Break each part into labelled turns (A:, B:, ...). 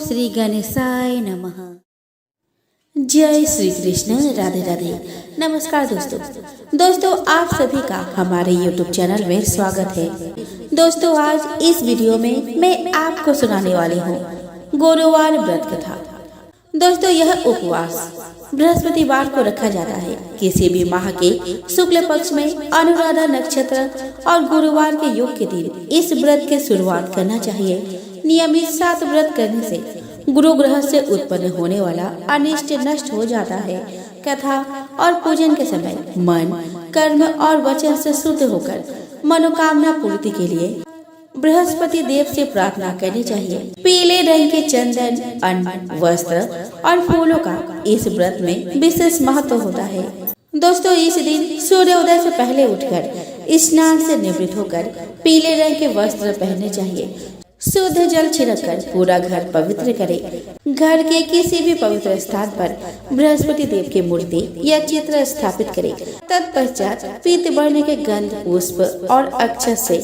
A: श्री गणेशाय नमः। जय श्री कृष्ण। राधे राधे। नमस्कार दोस्तों आप सभी का हमारे YouTube चैनल में स्वागत है। दोस्तों आज इस वीडियो में मैं आपको सुनाने वाली हूँ गुरुवार व्रत कथा। दोस्तों यह उपवास बृहस्पतिवार को रखा जाता है। किसी भी माह के शुक्ल पक्ष में अनुराधा नक्षत्र और गुरुवार के योग के दिन इस व्रत की शुरुआत करना चाहिए। नियमित 7 व्रत करने से गुरु ग्रह से उत्पन्न होने वाला अनिष्ट नष्ट हो जाता है। कथा और पूजन के समय मन, कर्म और वचन से शुद्ध होकर मनोकामना पूर्ति के लिए बृहस्पति देव से प्रार्थना करनी चाहिए। पीले रंग के चंदन, अन्न, वस्त्र और फूलों का इस व्रत में विशेष महत्व होता है। दोस्तों इस दिन सूर्योदय से पहले उठकर स्नान से निवृत्त होकर पीले रंग के वस्त्र पहनने चाहिए। शुद्ध जल छिड़ककर पूरा घर पवित्र करें। घर के किसी भी पवित्र स्थान पर बृहस्पति देव की मूर्ति या चित्र स्थापित करें। तत्पश्चात पीत वर्ण के गंध, पुष्प और अक्षत से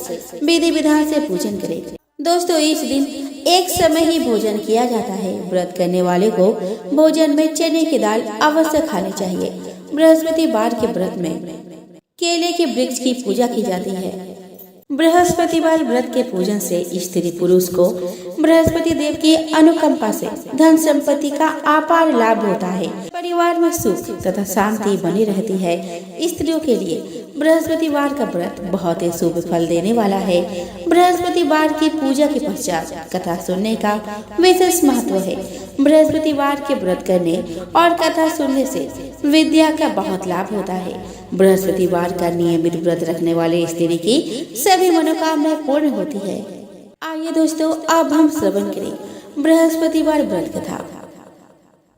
A: विधि विधान से पूजन करें। दोस्तों इस दिन एक समय ही भोजन किया जाता है। व्रत करने वाले को भोजन में चने की दाल अवश्य खानी चाहिए। बृहस्पतिवार के व्रत में केले के वृक्ष की पूजा की जाती है। बृहस्पतिवार व्रत के पूजन से स्त्री पुरुष को बृहस्पति देव की अनुकंपा से धन संपत्ति का अपार लाभ होता है। परिवार में सुख तथा शांति बनी रहती है। स्त्रियों के लिए बृहस्पतिवार का व्रत बहुत ही शुभ फल देने वाला है। बृहस्पतिवार की पूजा के पश्चात कथा सुनने का विशेष महत्व है। बृहस्पतिवार के व्रत करने और कथा सुनने से विद्या का बहुत लाभ होता है। बृहस्पतिवार का नियमित व्रत रखने वाले स्त्री की सभी मनोकामनाएं पूर्ण होती है। आइए दोस्तों अब हम श्रवण करें बृहस्पतिवार व्रत कथा।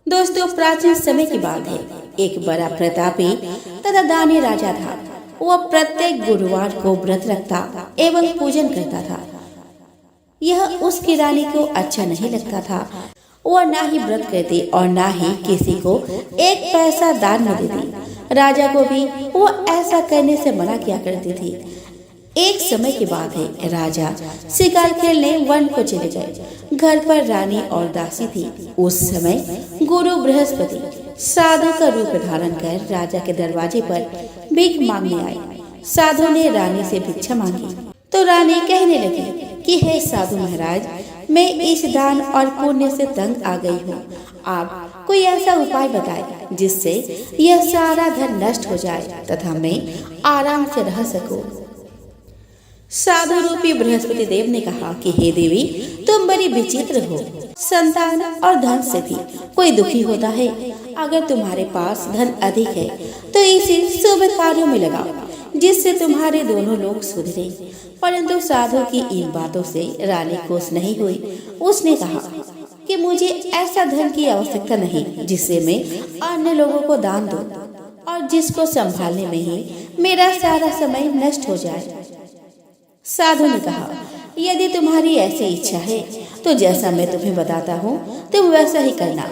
A: दोस्तों प्राचीन समय की बात है। एक बड़ा प्रतापी तथा दानी राजा था। वह प्रत्येक गुरुवार को व्रत रखता एवं पूजन करता था। यह उसकी रानी को अच्छा नहीं लगता था। वह ना ही व्रत करती और ना ही किसी को एक पैसा दान में देती। राजा को भी वो ऐसा करने से मना किया करती थी। एक समय की बात है, राजा शिकार खेलने वन को चले गए। घर पर रानी और दासी थी। उस समय गुरु बृहस्पति साधु का रूप धारण कर राजा के दरवाजे पर भीख मांगने आए। साधु ने रानी से भिक्षा मांगी तो रानी कहने लगी कि हे साधु महाराज, मैं इस दान और पुण्य से तंग आ गई हूँ। आप कोई ऐसा उपाय बताएं जिससे यह सारा धन नष्ट हो जाए तथा मैं आराम से रह सकूं। साधु रूपी बृहस्पति देव ने कहा कि हे देवी, तुम बड़ी विचित्र हो। संतान और धन से भी कोई दुखी होता है। अगर तुम्हारे पास धन अधिक है तो इसे शुभ कार्यों में लगाओ जिससे तुम्हारे दोनों लोग सुधरे। परंतु साधु की इन बातों से रानी खुश नहीं हुई। उसने कहा कि मुझे ऐसा धन की आवश्यकता नहीं जिससे मैं अन्य लोगों को दान दूं और जिसको संभालने में ही मेरा सारा समय नष्ट हो जाए। साधु ने कहा, यदि तुम्हारी ऐसी इच्छा है तो जैसा मैं तुम्हें बताता हूँ तुम वैसा ही करना।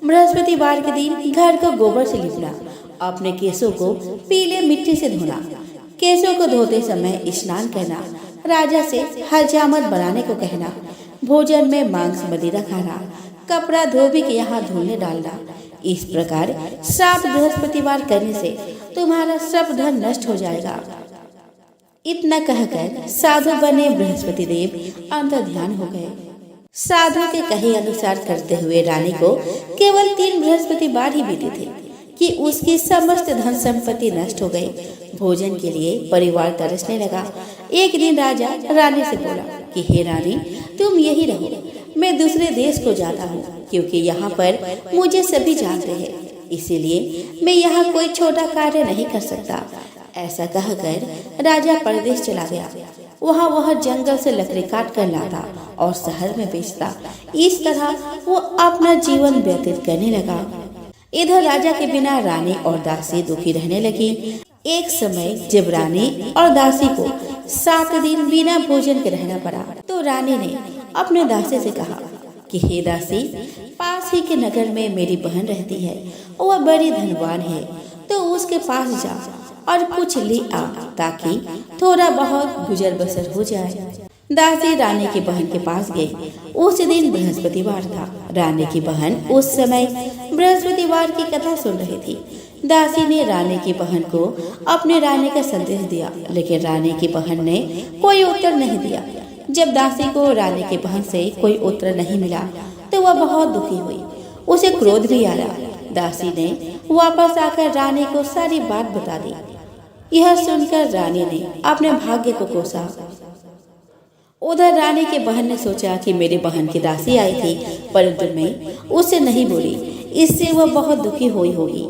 A: बृहस्पतिवार के दिन घर को गोबर से लिपना, अपने केसों को पीले मिट्टी से धोना, केसों को धोते समय स्नान करना, राजा से हजामत बनाने को कहना, भोजन में मांस मदिरा खाना, कपड़ा धोबी के यहाँ धुलने डालना। इस प्रकार 7 बृहस्पतिवार करने से तुम्हारा सब धन नष्ट हो जाएगा। इतना कहकर साधु बने बृहस्पति देव अंतर ध्यान हो गए। साधु के कहे अनुसार करते हुए रानी को केवल 3 बृहस्पतिवार ही बीते थे कि उसकी समस्त धन संपत्ति नष्ट हो गई। भोजन के लिए परिवार तरसने लगा। एक दिन राजा रानी से बोला कि हे रानी, तुम यही रहो, मैं दूसरे देश को जाता हूँ क्योंकि यहाँ पर मुझे सभी जानते हैं, इसीलिए मैं यहाँ कोई छोटा कार्य नहीं कर सकता। ऐसा कहकर राजा परदेश चला गया। वह जंगल से लकड़ी काट कर लाता और शहर में बेचता। इस तरह वो अपना जीवन व्यतीत करने लगा। इधर राजा के बिना रानी और दासी दुखी रहने लगी। एक समय जब रानी और दासी को 7 दिन बिना भोजन के रहना पड़ा तो रानी ने अपने दासी से कहा कि हे दासी, पास ही के नगर में मेरी बहन रहती है। वह बड़ी धनवान है, तो उसके पास जा और कुछ ले आ ताकि थोड़ा बहुत गुजर बसर हो जाए। दासी रानी की बहन के पास गई। उस दिन बृहस्पतिवार था। रानी की बहन उस समय बृहस्पतिवार की कथा सुन रही थी। दासी ने रानी की बहन को अपने रानी का संदेश दिया, लेकिन रानी की बहन ने कोई उत्तर नहीं दिया। जब दासी को रानी की बहन से कोई उत्तर नहीं मिला तो वह बहुत दुखी हुई। उसे क्रोध भी आया। दासी ने वापस आकर रानी को सारी बात बता दी। यह सुनकर रानी ने अपने भाग्य को कोसा। उधर रानी की बहन ने सोचा कि मेरी बहन की दासी आई थी, परंतु मैं उससे नहीं बोली, इससे वह बहुत दुखी हुई होगी।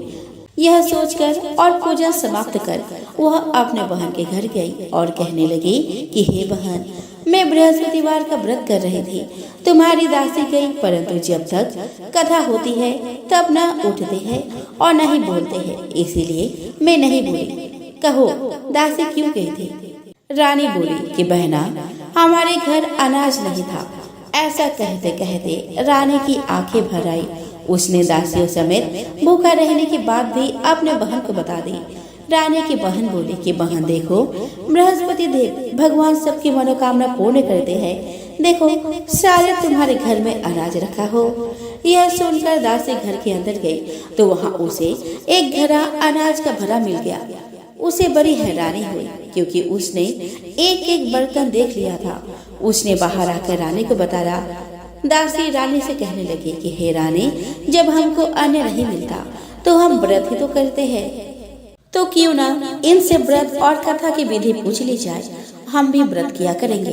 A: यह सोचकर और पूजा समाप्त कर वह अपने बहन के घर गई और कहने लगी कि हे बहन, मैं बृहस्पतिवार का व्रत कर रही थी। तुम्हारी दासी गई, परंतु जब तक कथा होती है तब न उठते हैं और न ही बोलते हैं, इसीलिए मैं नहीं बोली। कहो दासी क्यों गई थी? रानी बोली कि बहना, हमारे घर अनाज नहीं था। ऐसा कहते कहते रानी की आंखें भर आई। उसने दासियों समेत भूखा रहने की बात भी अपने बहन को बता दी। रानी की बहन बोली कि बहन देखो, बृहस्पति देव भगवान सबकी मनोकामना पूर्ण करते हैं। देखो शायद तुम्हारे घर में अनाज रखा हो। यह सुनकर दासी घर के अंदर गई तो वहाँ उसे एक घड़ा अनाज का भरा मिल गया। उसे बड़ी हैरानी हुई क्योंकि उसने एक एक बर्तन देख लिया था। उसने बाहर आकर रानी को बताया। दासी रानी से कहने लगी कि हे रानी, जब हमको अन्न नहीं मिलता तो हम व्रत ही तो करते हैं, तो क्यों ना इनसे व्रत और कथा की विधि पूछ ली जाए, हम भी व्रत किया करेंगे।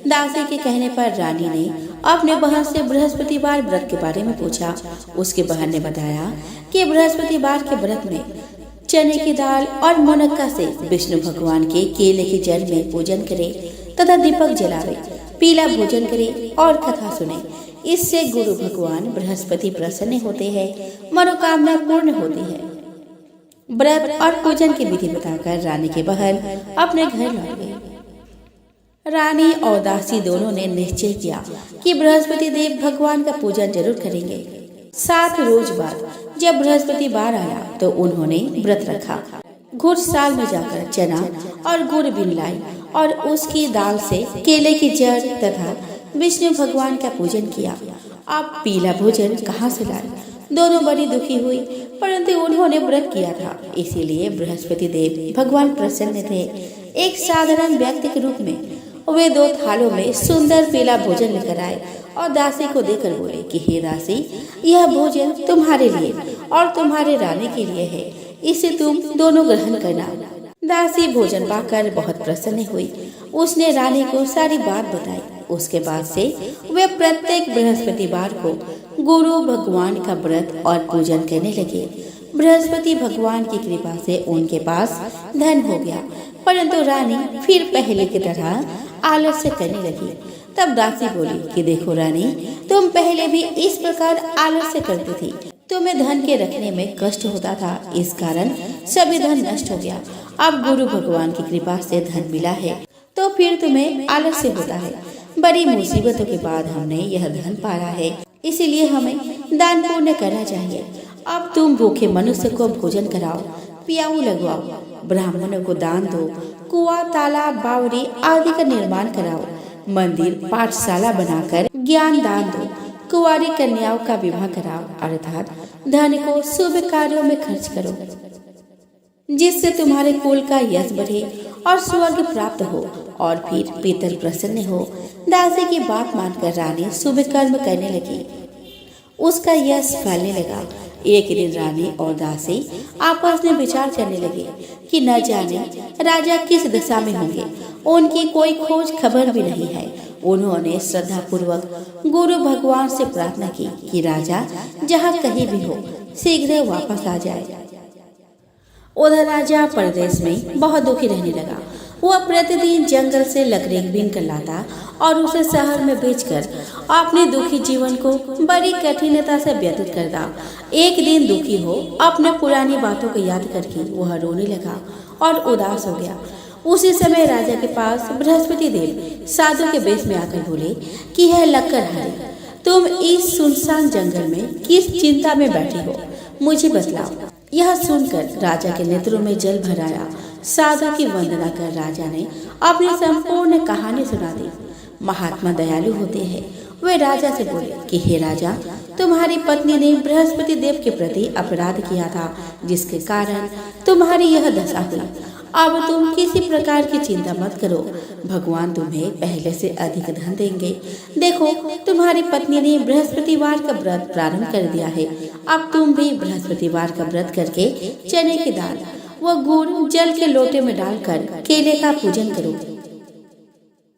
A: दासी के कहने पर रानी ने अपने बहन से बृहस्पतिवार व्रत के बारे में पूछा। उसके बहन ने बताया कि बृहस्पतिवार के व्रत में चने की दाल और मुनक्का से विष्णु भगवान के केले के जल में पूजन करे तथा दीपक जलावे, पीला भोजन करे और कथा सुने। इससे गुरु भगवान बृहस्पति प्रसन्न होते हैं, मनोकामना पूर्ण होती है। व्रत और पूजन की विधि बताकर रानी की बहन अपने घर लौट गई। रानी और दासी दोनों ने निश्चय किया कि बृहस्पति देव भगवान का पूजन जरूर करेंगे। 7 रोज बाद जब बृहस्पतिवार आया तो उन्होंने व्रत रखा। घुड़साल में जाकर चना और गुड़ बीन लाई और उसकी दाल से केले की जड़ तथा विष्णु भगवान का पूजन किया। अब पीला भोजन कहाँ से लाए? दोनों बड़ी दुखी हुई, परंतु उन्होंने व्रत किया था, इसीलिए बृहस्पति देव भगवान प्रसन्न थे। एक साधारण व्यक्ति के रूप में वे 2 थालों में सुंदर पीला भोजन लेकर आए और दासी को देकर बोले कि हे दासी, यह भोजन तुम्हारे लिए और तुम्हारे रानी के लिए है, इसे तुम दोनों ग्रहण करना। दासी भोजन पाकर बहुत प्रसन्न हुई। उसने रानी को सारी बात बताई। उसके बाद से वे प्रत्येक बृहस्पतिवार को गुरु भगवान का व्रत और पूजन करने लगे। बृहस्पति भगवान की कृपा से उनके पास धन हो गया, परंतु रानी फिर पहले की तरह आलस्य करने लगी। तब दासी बोली कि देखो रानी, तुम पहले भी इस प्रकार आलस्य करती थी। तुम्हें धन के रखने में कष्ट होता था, इस कारण सभी धन नष्ट हो गया। अब गुरु भगवान की कृपा से धन मिला है तो फिर तुम्हें आलस्य होता है। बड़ी मुसीबतों के बाद हमने यह धन पाया है, इसीलिए हमें दान पुण्य करना चाहिए। अब तुम भूखे मनुष्य को भोजन कराओ, पियाऊ लगवाओ, ब्राह्मणों को दान दो, कुआं, तालाब, बावड़ी आदि का निर्माण कराओ, मंदिर, पाठशाला बनाकर ज्ञान दान दो, कुंवारी कन्याओं का विवाह कराओ, अर्थात धन को शुभ कार्यों में खर्च करो, जिससे तुम्हारे कुल का यश बढ़े और स्वर्ग प्राप्त हो और फिर पितर प्रसन्न हो। दासी की बात मानकर रानी शुभ कर्म करने लगी। उसका यश फैलने लगा। एक दिन रानी और दासी आपस में विचार करने लगे कि न जाने राजा किस दशा में होंगे। उनकी कोई खोज खबर भी नहीं है। उन्होंने श्रद्धा पूर्वक गुरु भगवान से प्रार्थना की कि राजा जहाँ कहीं भी हो शीघ्र वापस आ जाए। उधर राजा परदेश में बहुत दुखी रहने लगा। वह प्रतिदिन जंगल से लकड़ी बीन कर लाता और उसे शहर में बेचकर अपने दुखी जीवन को बड़ी कठिनता से व्यतीत करता। एक दिन दुखी हो अपने पुरानी बातों को याद करके वह रोने लगा और उदास हो गया। उसी समय राजा के पास बृहस्पति देव साधु के वेश में आकर बोले कि है लक्कड़हारी, तुम इस सुनसान जंगल में किस चिंता में बैठी हो, मुझे बतलाओ। यह सुनकर राजा के नेत्रों में जल भर आया। साधु की वंदना कर राजा ने अपनी संपूर्ण कहानी सुना दी। महात्मा दयालु होते हैं। वे राजा से बोले कि हे राजा, तुम्हारी पत्नी ने बृहस्पति देव के प्रति अपराध किया था, जिसके कारण तुम्हारी यह दशा हुई। अब तुम किसी प्रकार की चिंता मत करो, भगवान तुम्हें पहले से अधिक धन देंगे। देखो, तुम्हारी पत्नी ने बृहस्पतिवार का व्रत प्रारंभ कर दिया है। अब तुम भी बृहस्पतिवार का व्रत करके चने की दाल व गुड़ जल के लोटे में डालकर केले का पूजन करो।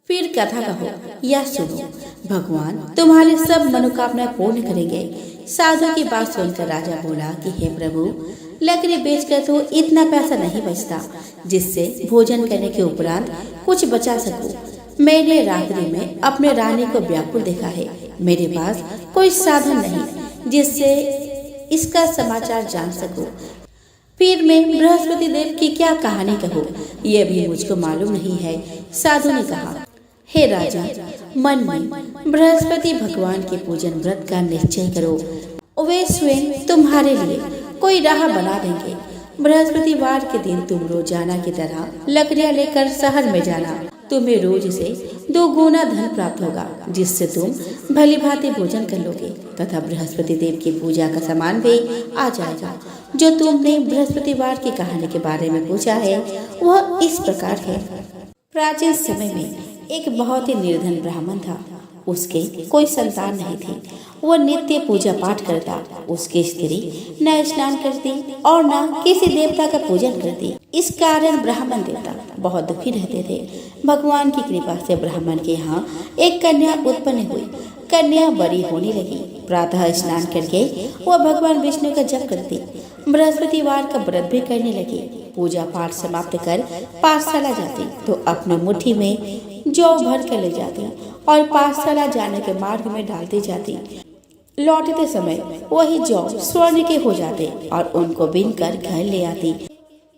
A: फिर कथा कहो या सुनो, भगवान तुम्हारे सब मनोकामनाएं पूर्ण करेंगे। साधु की बात सुनकर राजा बोला कि हे प्रभु, लकड़ी बेचकर तो इतना पैसा नहीं बचता जिससे भोजन करने के उपरांत कुछ बचा सकूं। मैंने रात्रि में अपने रानी को व्याकुल देखा है। मेरे पास कोई साधन नहीं जिससे इसका समाचार जान सकूं। फिर मैं बृहस्पति देव की क्या कहानी कहूँ, यह भी मुझको मालूम नहीं है। साधु ने कहा, हे राजा, मन में बृहस्पति भगवान के पूजन व्रत का निश्चय करो। वे स्वयं तुम्हारे लिए कोई राह बना देंगे। बृहस्पतिवार के दिन तुम रोजाना की तरह लकड़ियां लेकर शहर में जाना। तुम्हें रोज से 2 गुना धन प्राप्त होगा, जिससे तुम भली भांति भोजन कर लोगे तथा बृहस्पति देव की पूजा का सामान भी आ जाएगा। जो तुमने बृहस्पतिवार की कहानी के बारे में पूछा है वह इस प्रकार है। प्राचीन समय में एक बहुत ही निर्धन ब्राह्मण था। उसके कोई संतान नहीं थी। वह नित्य पूजा पाठ करता। उसकी स्त्री न स्नान करती और न किसी देवता का पूजन करती। इस कारण ब्राह्मण देवता बहुत दुखी रहते थे। भगवान की कृपा से ब्राह्मण के यहाँ एक कन्या उत्पन्न हुई। कन्या बड़ी होने लगी। प्रातः स्नान करके वह भगवान विष्णु का जप करती। बृहस्पतिवार का व्रत भी करने लगी। पूजा पाठ समाप्त कर पाठशाला जाती तो अपने मुट्ठी में जौ भर कर ले जाती और पाठशाला जाने के मार्ग में डालती जाती। लौटते समय वही जौ स्वर्ण के हो जाते और उनको बीनकर घर ले आती।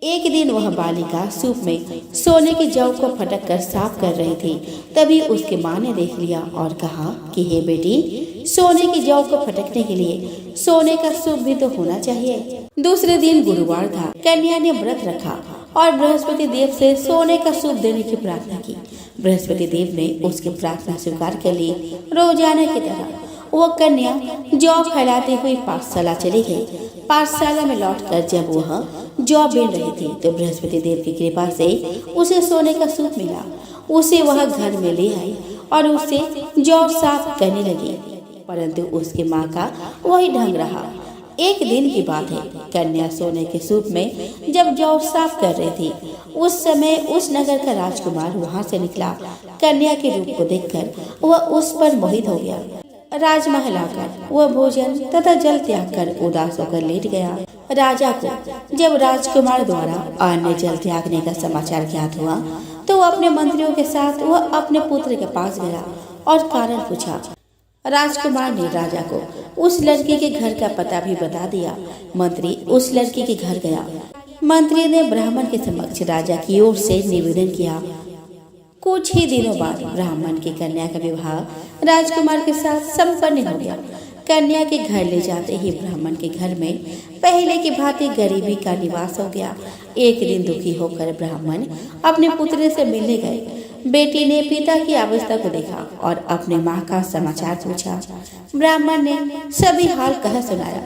A: एक दिन वह बालिका सूप में सोने की जौ को फटक कर साफ कर रही थी। तभी उसकी माँ ने देख लिया और कहा कि हे बेटी, सोने की जौ को फटकने के लिए सोने का सूप भी तो होना चाहिए। दूसरे दिन गुरुवार था। कन्या ने व्रत रखा और बृहस्पति देव से सोने का सूप देने की प्रार्थना की। बृहस्पति देव ने उसकी प्रार्थना स्वीकार कर ली। रोजाना की तरह वो कन्या जौ फैलाती हुई पाठशाला चली गई। पाठशाला में लौटकर जब वह जौ बीन रही थी तो बृहस्पति देव की कृपा से उसे सोने का सूप मिला। उसे वह घर में ले आई और उसे जौ साफ करने लगी, परंतु उसकी माँ का वही ढंग रहा। एक दिन की बात है, कन्या सोने के सूप में जब जौ साफ कर रही थी, उस समय उस नगर का राजकुमार वहाँ से निकला। कन्या के रूप को देखकर वह उस पर मोहित हो गया। राजमहल आकर वह भोजन तथा जल त्याग कर उदास होकर लेट गया। राजा को जब राजकुमार द्वारा अन्य जल त्यागने का समाचार ज्ञात हुआ तो वह अपने मंत्रियों के साथ वह अपने पुत्र के पास गया और कारण पूछा। राजकुमार ने राजा को उस लड़की के घर का पता भी बता दिया। मंत्री उस लड़की के घर गया। मंत्री ने ब्राह्मण के समक्ष राजा की ओर से निवेदन किया। कुछ ही दिनों बाद ब्राह्मण की कन्या का विवाह राजकुमार के साथ संपन्न हो गया। कन्या के घर ले जाते ही ब्राह्मण के घर में पहले की भांति गरीबी का निवास हो गया। एक दिन दुखी होकर ब्राह्मण अपने पुत्र से मिलने गए। बेटी ने पिता की अवस्था को देखा और अपने माँ का समाचार पूछा। ब्राह्मण ने सभी हाल कह सुनाया।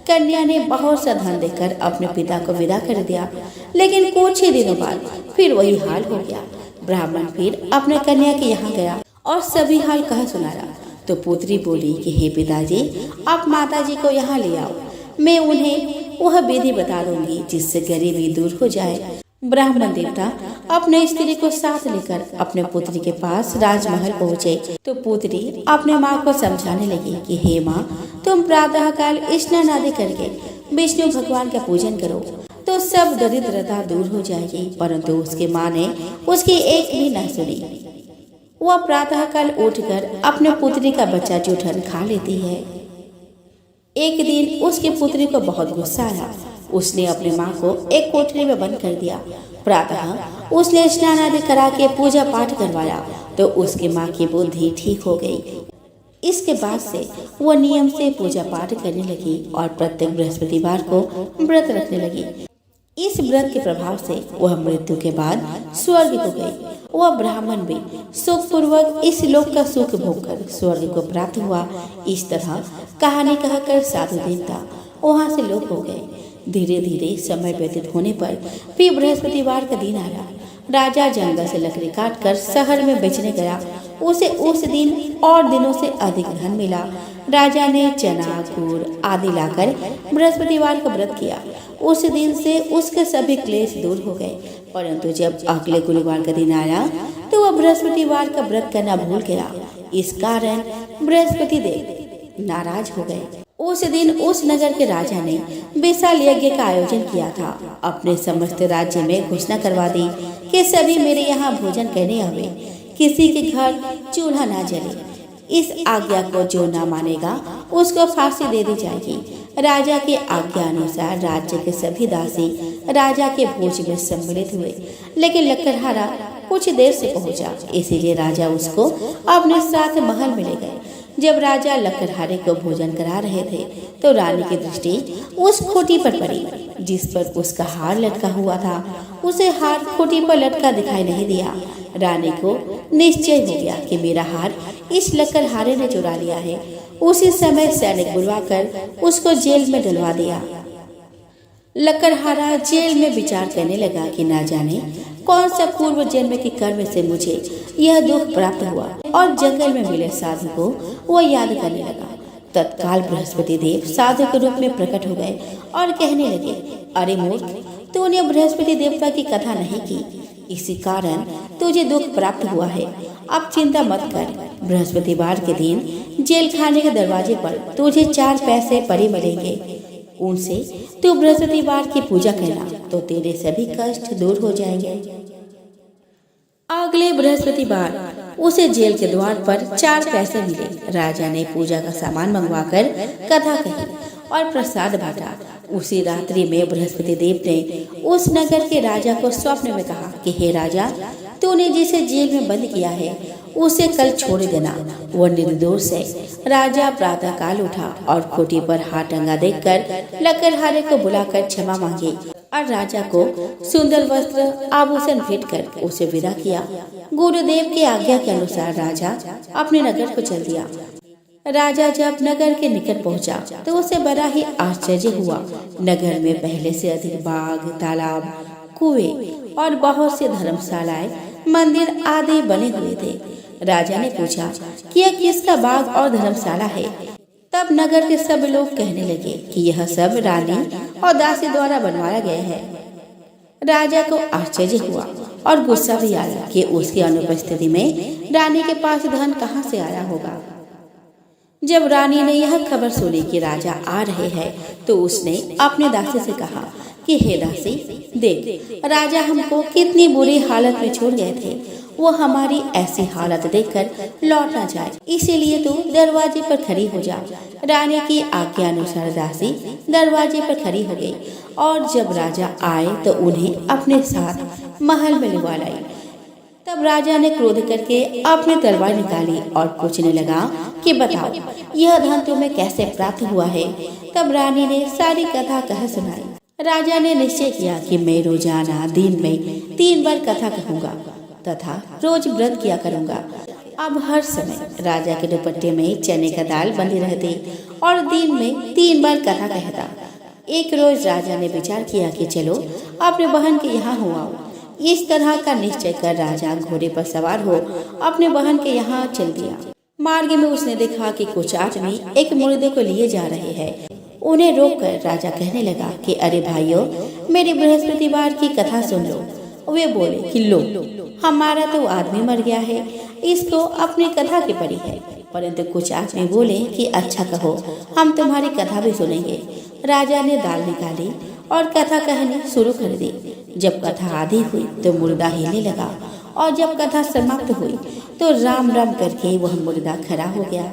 A: कन्या ने बहुत सा धन देकर अपने पिता को विदा कर दिया, लेकिन कुछ ही दिनों बाद फिर वही हाल हो गया। ब्राह्मण फिर अपने कन्या के यहाँ गया और सभी हाल कह सुनाया। तो पुत्री बोली कि हे पिताजी, आप माताजी को यहाँ ले आओ, मैं उन्हें वह विधि बता दूंगी जिससे गरीबी दूर हो जाए। ब्राह्मण देवता अपने स्त्री को साथ लेकर अपने पुत्री के पास राजमहल पहुँचे तो पुत्री अपने माँ को समझाने लगी कि हे माँ, तुम प्रातः काल स्नान आदि करके विष्णु भगवान का पूजन करो तो सब दरिद्रता दूर हो जाएगी। परंतु उसकी माँ ने उसकी एक भी न सुनी। वह प्रातः काल उठकर अपने पुत्री का बच्चा जूठन खा लेती है। एक दिन उसकी पुत्री को बहुत गुस्सा आया। उसने अपनी माँ को एक कोठरी में बंद कर दिया। प्रातः उसने स्नान आदि करा के पूजा पाठ करवाया तो उसकी माँ की बुद्धि ठीक हो गई। इसके बाद से वह नियम से पूजा पाठ करने लगी और प्रत्येक बृहस्पतिवार को व्रत रखने लगी। इस व्रत के प्रभाव से वह मृत्यु के बाद स्वर्ग को गई। वह ब्राह्मण भी सुखपूर्वक इस लोक का सुख भोगकर स्वर्ग को प्राप्त हुआ। इस तरह कहानी कहकर साधु देवता वहाँ से लोप हो गए। धीरे धीरे समय व्यतीत होने पर फिर बृहस्पतिवार का दिन आया। राजा जंगल से लकड़ी काट कर शहर में बेचने गया। उसे उस दिन और दिनों से अधिक धन मिला। राजा ने चना गुड़ आदि लाकर बृहस्पतिवार का व्रत किया। उस दिन से उसके सभी क्लेश दूर हो गए। परंतु जब अगले गुरुवार का दिन आया तो वह बृहस्पतिवार का व्रत करना भूल गया। इस कारण बृहस्पति देव नाराज हो गए। उस दिन उस नगर के राजा ने विशाल यज्ञ का आयोजन किया था। अपने समस्त राज्य में घोषणा करवा दी कि सभी मेरे यहाँ भोजन करने आवे, किसी के घर चूल्हा ना जले। इस आज्ञा को जो ना मानेगा उसको फांसी दे दी जाएगी। राजा के आज्ञा अनुसार राज्य के सभी दासी राजा के भोज में सम्मिलित हुए, लेकिन लकड़हारा कुछ देर से पहुंचा, इसीलिए राजा उसको अपने साथ महल में ले गए। जब राजा लकड़हारे को भोजन करा रहे थे तो रानी की दृष्टि उस खूंटी पर पड़ी जिस पर उसका हार लटका हुआ था। उसे हार खूंटी पर लटका दिखाई नहीं दिया। रानी को निश्चय हो गया कि मेरा हार इस लकड़हारे ने चुरा लिया है। उसी समय सैनिक बुलवाकर उसको जेल में डलवा दिया। लकड़हारा जेल में विचार करने लगा कि ना जाने कौन सा पूर्व जन्म के कर्म से मुझे यह दुख प्राप्त हुआ, और जंगल में मिले साधु को वो याद करने लगा। तत्काल बृहस्पति देव साधु के रूप में प्रकट हो गए और कहने लगे, अरे मूर्ख, तूने बृहस्पति देवता की कथा नहीं की, इसी कारण तुझे दुख प्राप्त हुआ है। अब चिंता मत कर। बृहस्पतिवार के दिन जेल खाने के दरवाजे पर तुझे 4 पैसे परी मिलेंगे। उनसे तू बृहस्पतिवार की पूजा करना तो तेरे सभी कष्ट दूर हो जाएंगे। अगले बृहस्पतिवार उसे जेल के द्वार पर 4 पैसे मिले। राजा ने पूजा का सामान मंगवाकर कथा कही और प्रसाद बांटा। उसी रात्रि में बृहस्पति देव ने उस नगर के राजा को स्वप्न में कहा कि हे राजा, तूने जिसे जेल में बंद किया है उसे कल छोड़ देना, वह निर्दोष है। राजा प्रातः काल उठा और खूंटी पर हाथ टंगा देखकर लकड़हारे को बुलाकर क्षमा मांगी और राजा को सुंदर वस्त्र आभूषण भेंट कर उसे विदा किया। गुरुदेव की आज्ञा के अनुसार राजा अपने नगर को चल दिया। राजा जब नगर के निकट पहुंचा तो उसे बड़ा ही आश्चर्य हुआ। नगर में पहले से अधिक बाग, तालाब, कुएं और बहुत से धर्मशालाएं, मंदिर आदि बने हुए थे। राजा ने पूछा कि यह किसका बाग और धर्मशाला है। तब नगर के सब लोग कहने लगे कि यह सब रानी और दासी द्वारा बनवाया गया है। राजा को आश्चर्य हुआ और गुस्सा भी आया कि उसकी अनुपस्थिति में रानी के पास धन कहां से आया होगा। जब रानी ने यह खबर सुनी कि राजा आ रहे हैं तो उसने अपने दासी से कहा कि हे दासी, देख, राजा हमको कितनी बुरी हालत में छोड़ गए थे, वो हमारी ऐसी हालत देखकर लौट ना जाए, इसीलिए तू दरवाजे पर खड़ी हो जा। रानी की आज्ञा अनुसार दासी दरवाजे पर खड़ी हो गई और जब राजा आए तो उन्हें अपने साथ महल में लिवा लाई। तब राजा ने क्रोध करके अपनी तलवार निकाली और पूछने लगा कि बताओ, यह धन तुम्हें कैसे प्राप्त हुआ है। तब रानी ने सारी कथा कह सुनाई। राजा ने निश्चय किया कि मैं रोजाना दिन में 3 बार कथा कहूँगा तथा रोज व्रत किया करूँगा। अब हर समय राजा के दुपट्टे में चने का दाल बंधी रहती और दिन में 3 बार कथा कहता। एक रोज राजा ने विचार किया कि चलो अपने बहन के यहाँ हो आओ। इस तरह का निश्चय कर राजा घोड़े पर सवार हो अपने बहन के यहाँ चल दिया। मार्ग में उसने देखा कि कुछ आदमी एक मुर्दे को लिए जा रहे हैं। उन्हें रोककर राजा कहने लगा कि अरे भाइयों, मेरी बृहस्पतिवार की कथा सुन लो। वे बोले कि लो, हमारा तो आदमी मर गया है, इसको अपनी कथा की पड़ी है। परंतु कुछ आदमी बोले कि अच्छा कहो, हम तुम्हारी कथा भी सुनेंगे। राजा ने दाल निकाली और कथा कहनी शुरू कर दी। जब कथा आधी हुई तो मुर्दा हिलने लगा और जब कथा समाप्त हुई तो राम राम करके वह मुर्दा खड़ा हो गया।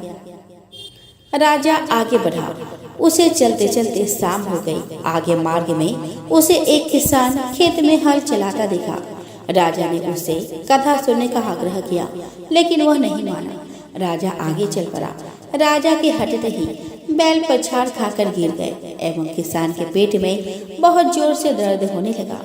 A: राजा आगे बढ़ा। उसे चलते चलते शाम हो गई। आगे मार्ग में उसे एक किसान खेत में हल चलाता दिखा। राजा ने उससे कथा सुनने का आग्रह किया, लेकिन वह नहीं माना। राजा आगे चल पड़ा। राजा के हटते ही बैल पछाड़ खाकर गिर गए एवं किसान के पेट में बहुत जोर से दर्द होने लगा।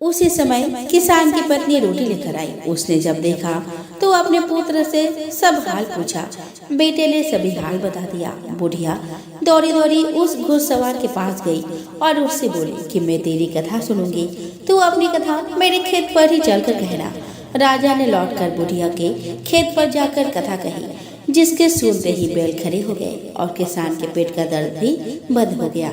A: उसी समय किसान की पत्नी रोटी लेकर आई। उसने जब देखा तो अपने पुत्र से सब हाल पूछा। बेटे ने सभी हाल बता दिया। बुढ़िया दौड़ी दौड़ी उस घुड़सवार के पास गई और उससे बोली कि मैं तेरी कथा सुनूंगी, तू अपनी कथा मेरे खेत पर ही चलकर कहना। राजा ने लौटकर बुढ़िया के खेत पर जाकर कथा कही, जिसके सुनते ही बैल खड़े हो गए और किसान के पेट का दर्द भी बंद हो गया।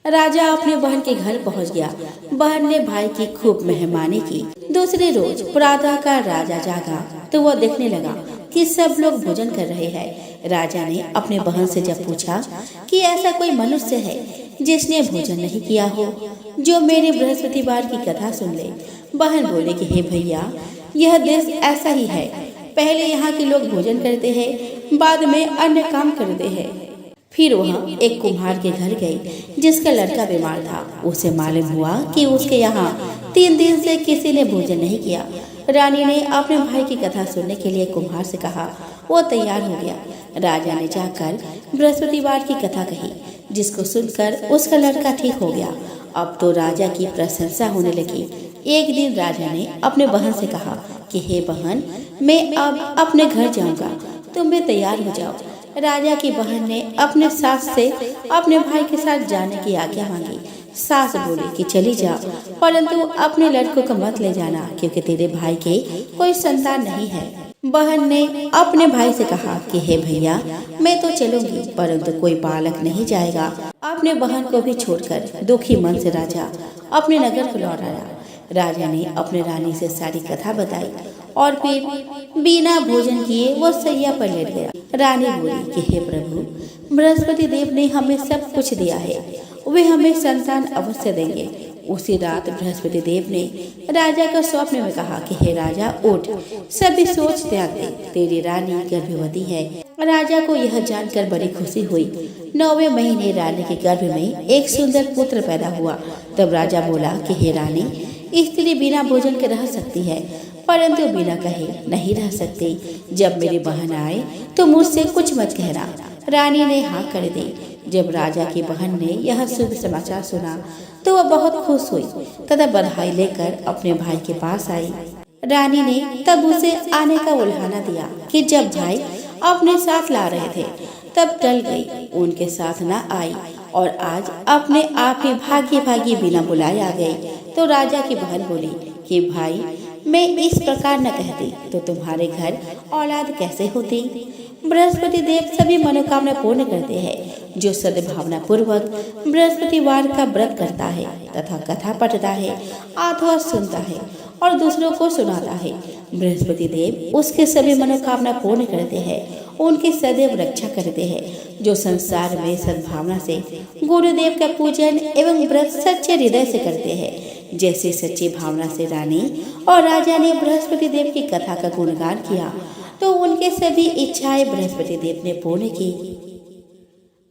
A: राजा अपने बहन के घर पहुंच गया। बहन ने भाई की खूब मेहमानी की। दूसरे रोज प्रातः का राजा जागा तो वह देखने लगा कि सब लोग भोजन कर रहे हैं। राजा ने अपने बहन से जब पूछा कि ऐसा कोई मनुष्य है जिसने भोजन नहीं किया हो, जो मेरे बृहस्पतिवार की कथा सुन ले। बहन बोले कि हे भैया, यह देश ऐसा ही है। पहले यहाँ के लोग भोजन करते हैं, बाद में अन्य काम करते हैं। फिर वह एक कुम्हार के घर गई जिसका लड़का बीमार था। उसे मालूम हुआ कि उसके यहाँ 3 दिन से किसी ने भोजन नहीं किया। रानी ने अपने भाई की कथा सुनने के लिए कुम्हार से कहा। वो तैयार हो गया। राजा ने जाकर बृहस्पतिवार की कथा कही, जिसको सुनकर उसका लड़का ठीक हो गया। अब तो राजा की प्रशंसा होने लगी। एक दिन राजा ने अपने बहन से कहा कि हे बहन, मैं अब अपने घर जाऊंगा, तुम भी तैयार हो जाओ। राजा की बहन ने अपने सास से अपने भाई के साथ जाने की आज्ञा मांगी। सास बोली कि चली जाओ, परंतु अपने लड़कों को मत ले जाना, क्योंकि तेरे भाई के कोई संतान नहीं है। बहन ने अपने भाई से कहा कि हे भैया, मैं तो चलूंगी, परंतु कोई बालक नहीं जाएगा। अपने बहन को भी छोड़कर दुखी मन से राजा अपने नगर को लौट आया। राजा ने अपने रानी से सारी कथा बताई और फिर बिना भोजन किए वो सैया पर लेट गया। रानी बोली कि हे प्रभु, बृहस्पति देव ने हमें सब कुछ दिया है, वे हमें संतान अवश्य देंगे। उसी रात बृहस्पति देव ने राजा का स्वप्न में कहा कि हे राजा, उठ, सभी सोच त्याग दे, तेरी रानी गर्भवती है। राजा को यह जानकर बड़ी खुशी हुई। 9वें महीने रानी के गर्भ में एक सुंदर पुत्र पैदा हुआ। तब राजा बोला कि हे रानी, स्त्री बिना भोजन के रह सकती है, परंतु बिना कहे नहीं रह सकती। जब मेरी बहन आए तो मुझसे कुछ मत कहना। रानी ने हाँ कर दी। जब राजा की बहन ने यह शुभ समाचार सुना तो वह बहुत खुश हुई तथा बधाई लेकर अपने भाई के पास आई। रानी ने तब उसे आने का उल्हाना दिया कि जब भाई अपने साथ ला रहे थे तब टल गई, उनके साथ न आई और आज अपने आप ही भागी भागी बिना बुलाए आ गई। तो राजा की बहन बोली कि भाई, मैं इस प्रकार न कहती तो तुम्हारे घर औलाद कैसे होती। बृहस्पति देव सभी मनोकामना पूर्ण करते हैं। जो सद्भावना पूर्वक बृहस्पतिवार का व्रत करता है तथा कथा पढ़ता है अथवा सुनता है और दूसरों को सुनाता है, बृहस्पति देव उसके सभी मनोकामना पूर्ण करते हैं, उनकी सदैव रक्षा करते हैं। जो संसार में सद्भावना से गुरुदेव का पूजन एवं व्रत सच्चे हृदय से करते हैं, जैसे सच्ची भावना से रानी और राजा ने बृहस्पति देव की कथा का गुणगान किया तो उनके सभी इच्छाएं बृहस्पति देव ने पूर्ण की।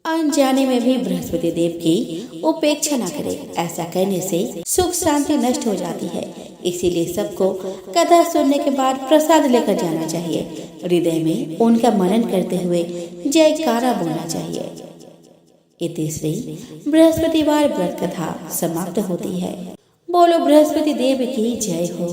A: अनजाने में भी बृहस्पति देव की उपेक्षा न करे, ऐसा करने से सुख शांति नष्ट हो जाती है। इसीलिए सबको कथा सुनने के बाद प्रसाद लेकर जाना चाहिए। हृदय में उनका मनन करते हुए जयकारा बोलना चाहिए। इतिश्री बृहस्पतिवार व्रत कथा समाप्त होती है। बोलो बृहस्पति देव की जय हो।